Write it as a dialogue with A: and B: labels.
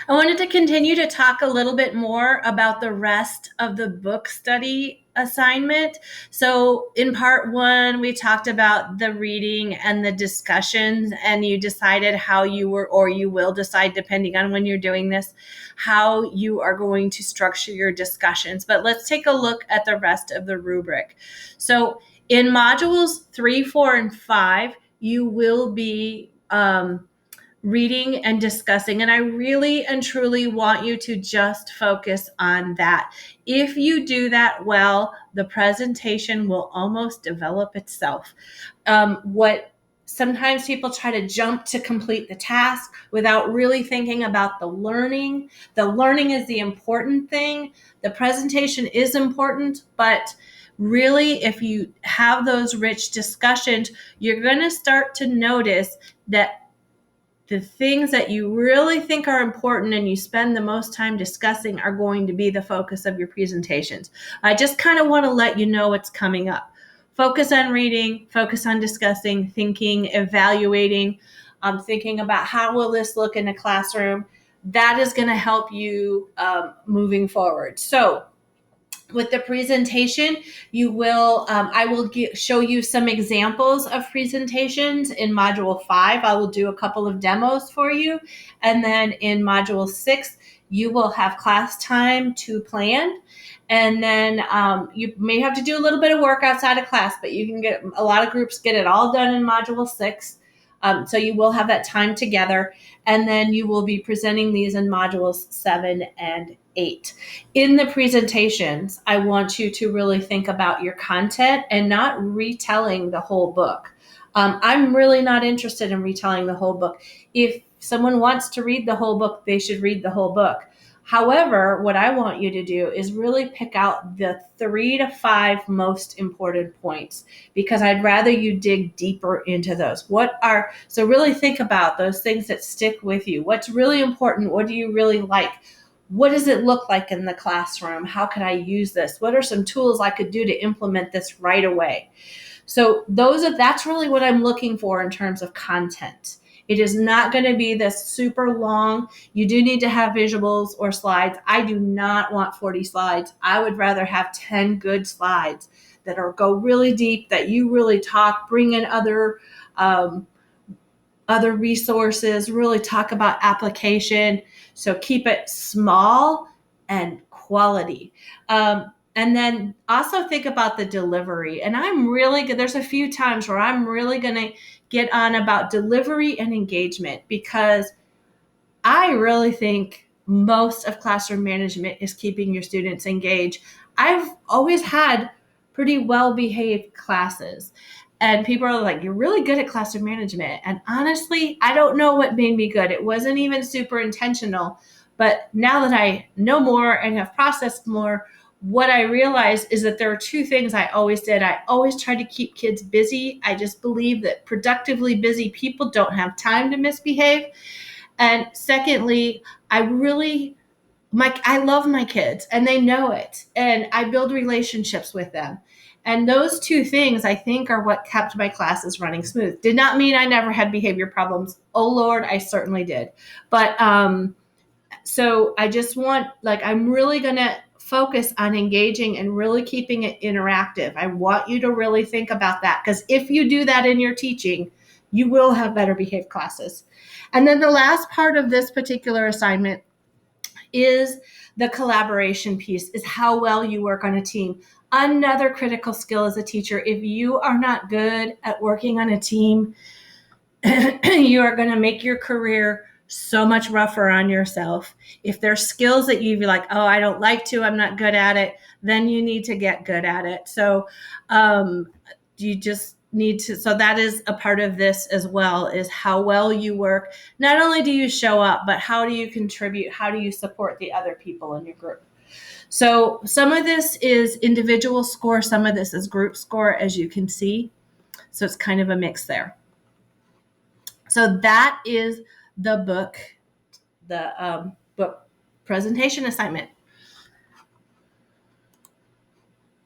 A: I wanted to continue to talk a little bit more about the rest of the book study assignment. So, in part one, we talked about the reading and the discussions, and you decided how you were, or you will decide, depending on when you're doing this, how you are going to structure your discussions. But let's take a look at the rest of the rubric. So, in modules 3, 4, and 5, you will be reading and discussing. And I really and truly want you to just focus on that. If you do that well, the presentation will almost develop itself. What sometimes people try to jump to complete the task without really thinking about the learning. The learning is the important thing. The presentation is important, but really, if you have those rich discussions, you're going to start to notice that the things that you really think are important and you spend the most time discussing are going to be the focus of your presentations. I just kind of want to let you know what's coming up. Focus on reading, focus on discussing, thinking, evaluating, thinking about how will this look in a classroom. That is going to help you moving forward. So, with the presentation, I will show you some examples of presentations in module 5. I will do a couple of demos for you. And then in module 6, you will have class time to plan. And then you may have to do a little bit of work outside of class, but you can get, a lot of groups get it all done in module 6. So you will have that time together. And then you will be presenting these in modules 7 and 8. In the presentations, I want you to really think about your content and not retelling the whole book. I'm really not interested in retelling the whole book. If someone wants to read the whole book, they should read the whole book. However, what I want you to do is really pick out the 3 to 5 most important points, because I'd rather you dig deeper into those. So really think about those things that stick with you. What's really important? What do you really like? What does it look like in the classroom? How could I use this? What are some tools I could do to implement this right away? So that's really what I'm looking for in terms of content. It is not going to be this super long. You do need to have visuals or slides. I do not want 40 slides. I would rather have 10 good slides that go really deep, that you really talk, bring in other resources, really talk about application. So keep it small and quality. And then also think about the delivery. And I'm really good. There's a few times where I'm really going to get on about delivery and engagement, because I really think most of classroom management is keeping your students engaged. I've always had pretty well-behaved classes. And people are like, you're really good at classroom management. And honestly, I don't know what made me good. It wasn't even super intentional. But now that I know more and have processed more, what I realized is that there are 2 things I always did. I always tried to keep kids busy. I just believe that productively busy people don't have time to misbehave. And secondly, I love my kids and they know it. And I build relationships with them. And those 2 things, I think, are what kept my classes running smooth. Did not mean I never had behavior problems. Oh, Lord, I certainly did. But so I just I'm really going to focus on engaging and really keeping it interactive. I want you to really think about that, because if you do that in your teaching, you will have better behaved classes. And then the last part of this particular assignment is the collaboration piece, is how well you work on a team. Another critical skill as a teacher. If you are not good at working on a team, you are going to make your career so much rougher on yourself. If there's skills that you'd be like, oh, I don't like to, I'm not good at it, then you need to get good at it. So you just need to, so that is a part of this as well, is how well you work. Not only do you show up, but how do you contribute? How do you support the other people in your group? So some of this is individual score, some of this is group score, as you can see. So it's kind of a mix there. So that is the book presentation assignment.